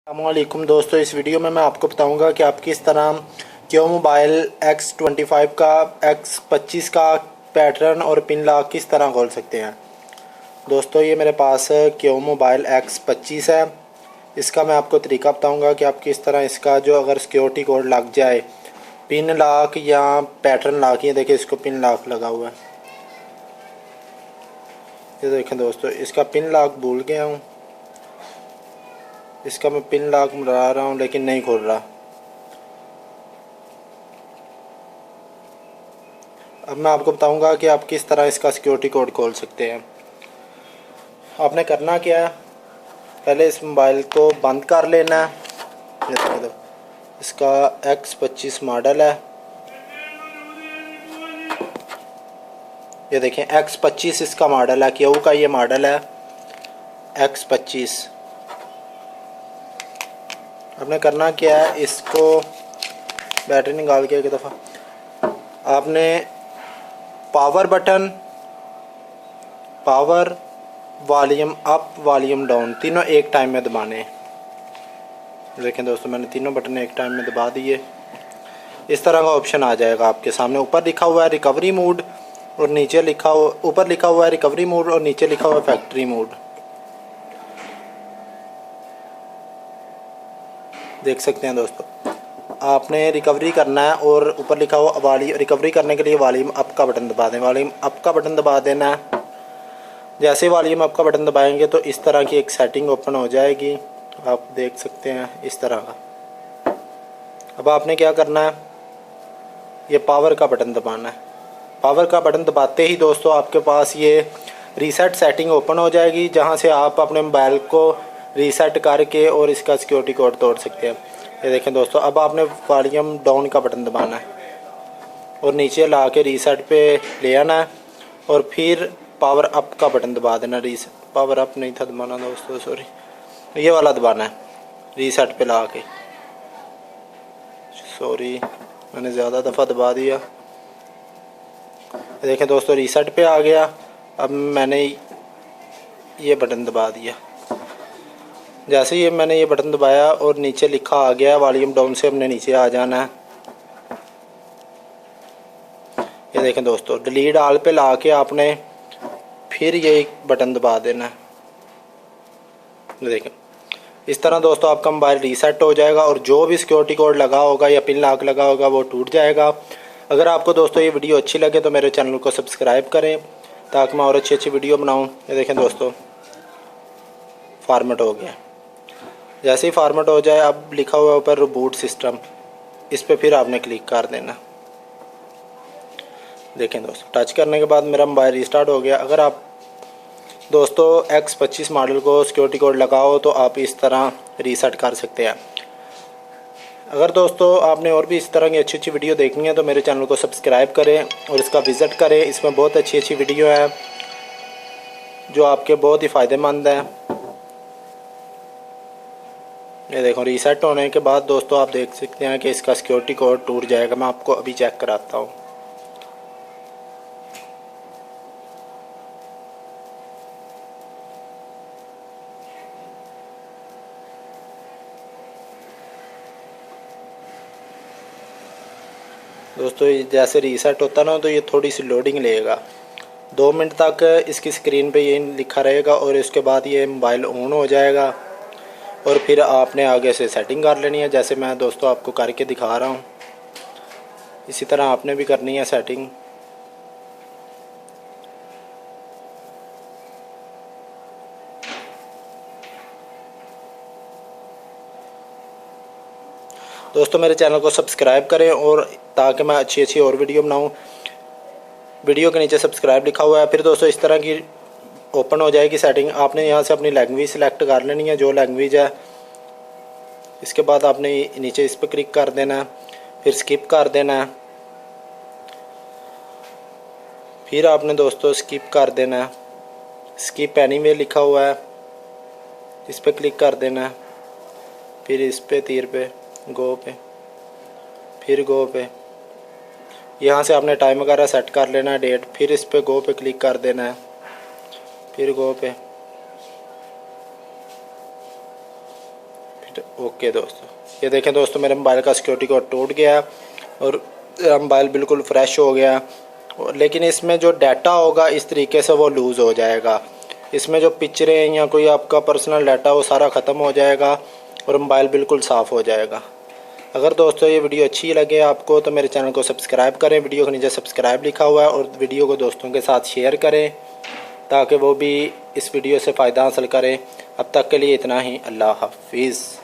अस्सलामुअलैकुम दोस्तों, इस वीडियो में मैं आपको बताऊंगा कि आप किस तरह क्यो मोबाइल X25 का X25 का पैटर्न और पिन लॉक किस तरह खोल सकते हैं। दोस्तों, ये मेरे पास क्यो मोबाइल X25 है। इसका मैं आपको तरीका बताऊंगा कि आप किस तरह इसका जो अगर सिक्योरिटी कोड लग जाए, पिन लॉक या पैटर्न लॉक, ये देखिए इसको पिन लॉक लगा हुआ है। ये देखें दोस्तों, इसका पिन लॉक भूल गया हूँ। इसका मैं पिन लॉक मिला रहा हूँ लेकिन नहीं खोल रहा। अब मैं आपको बताऊंगा कि आप किस तरह इसका सिक्योरिटी कोड खोल सकते हैं। आपने करना क्या है, पहले इस मोबाइल को बंद कर लेना है। इसका X25 मॉडल है, ये देखें X25 इसका मॉडल है, क्यू का ये मॉडल है X25। आपने करना क्या है, इसको बैटरी निकाल के एक दफ़ा आपने power button, power, volume up, volume down तीनों एक टाइम में दबाने हैं। देखें दोस्तों, मैंने तीनों बटन एक टाइम में दबा दिए। इस तरह का ऑप्शन आ जाएगा आपके सामने। ऊपर लिखा हुआ है रिकवरी मोड और नीचे लिखा हुआ, ऊपर लिखा हुआ है रिकवरी मोड और नीचे लिखा हुआ है फैक्ट्री मोड। देख सकते हैं दोस्तों, आपने रिकवरी करना है और ऊपर लिखा हुआ वॉल्यूम, रिकवरी करने के लिए वॉल्यूम अप का बटन दबा दें। वॉल्यूम अप का बटन दबा देना है। जैसे वॉल्यूम अप का बटन दबाएंगे तो इस तरह की एक सेटिंग ओपन हो जाएगी, आप देख सकते हैं इस तरह का। अब आपने क्या करना है, ये पावर का बटन दबाना है। पावर का बटन दबाते ही दोस्तों आपके पास ये रीसेट सेटिंग ओपन हो जाएगी, जहाँ से आप अपने मोबाइल को रीसेट करके और इसका सिक्योरिटी कोड तोड़ सकते हैं। ये देखें दोस्तों, अब आपने वॉल्यूम डाउन का बटन दबाना है और नीचे ला के रीसेट पे ले आना है और फिर पावर अप का बटन दबा देना। रीसेट, पावर अप नहीं था दबाना दोस्तों, सॉरी, ये वाला दबाना है रीसेट पे ला के। सॉरी, मैंने ज़्यादा दफ़ा दबा दिया। देखें दोस्तों, रीसेट पे आ गया। अब मैंने ये बटन दबा दिया। जैसे ही मैंने ये बटन दबाया और नीचे लिखा आ गया वॉल्यूम डाउन से हमने नीचे आ जाना है। ये देखें दोस्तों, डिलीट ऑल पे ला के आपने फिर ये बटन दबा देना है। देखें, इस तरह दोस्तों आपका मोबाइल रीसेट हो जाएगा और जो भी सिक्योरिटी कोड लगा होगा या पिन लॉक लगा होगा वो टूट जाएगा। अगर आपको दोस्तों ये वीडियो अच्छी लगे तो मेरे चैनल को सब्सक्राइब करें ताकि मैं और अच्छी अच्छी वीडियो बनाऊँ। ये देखें दोस्तों, फॉर्मेट हो गया। जैसे ही फॉर्मेट हो जाए, अब लिखा हुआ है ऊपर रिबूट सिस्टम, इस पे फिर आपने क्लिक कर देना। देखें दोस्तों, टच करने के बाद मेरा मोबाइल रीस्टार्ट हो गया। अगर आप दोस्तों X25 मॉडल को सिक्योरिटी कोड लगाओ तो आप इस तरह रीसेट कर सकते हैं। अगर दोस्तों आपने और भी इस तरह की अच्छी अच्छी वीडियो देखनी है तो मेरे चैनल को सब्सक्राइब करें और इसका विज़िट करें। इसमें बहुत अच्छी अच्छी वीडियो है जो आपके बहुत ही फ़ायदेमंद है। ये देखो, रीसेट होने के बाद दोस्तों आप देख सकते हैं कि इसका सिक्योरिटी कोड टूट जाएगा। मैं आपको अभी चेक कराता हूँ। दोस्तों जैसे रीसेट होता ना तो ये थोड़ी सी लोडिंग लेगा। 2 मिनट तक इसकी स्क्रीन पे ये लिखा रहेगा और इसके बाद ये मोबाइल ऑन हो जाएगा और फिर आपने आगे से सेटिंग कर लेनी है। जैसे मैं दोस्तों आपको करके दिखा रहा हूँ, इसी तरह आपने भी करनी है सेटिंग। दोस्तों मेरे चैनल को सब्सक्राइब करें और ताकि मैं अच्छी अच्छी और वीडियो बनाऊँ। वीडियो के नीचे सब्सक्राइब लिखा हुआ है। फिर दोस्तों इस तरह की ओपन हो जाएगी सेटिंग। आपने यहाँ से अपनी लैंग्वेज सिलेक्ट कर लेनी है, जो लैंग्वेज है। इसके बाद आपने नीचे इस पर क्लिक कर देना है, फिर स्किप कर देना है। फिर आपने दोस्तों स्किप कर देना है, स्किप एनीवे लिखा हुआ है, इस पर क्लिक कर देना है। फिर इस पे तीर पे गो पे, फिर गो पे। यहाँ से आपने टाइम वगैरह सेट कर लेना है, डेट। फिर इस पे गो पे क्लिक कर देना है, फिर गो पे, ओके दोस्तों, ये देखें दोस्तों मेरे मोबाइल का सिक्योरिटी कोड टूट गया और मोबाइल बिल्कुल फ्रेश हो गया। लेकिन इसमें जो डाटा होगा इस तरीके से वो लूज़ हो जाएगा। इसमें जो पिक्चरें या कोई आपका पर्सनल डाटा वो सारा ख़त्म हो जाएगा और मोबाइल बिल्कुल साफ़ हो जाएगा। अगर दोस्तों ये वीडियो अच्छी लगे आपको तो मेरे चैनल को सब्सक्राइब करें, वीडियो के नीचे सब्सक्राइब लिखा हुआ है, और वीडियो को दोस्तों के साथ शेयर करें ताकि वो भी इस वीडियो से फ़ायदा हासिल करें। अब तक के लिए इतना ही, अल्लाह हाफिज़।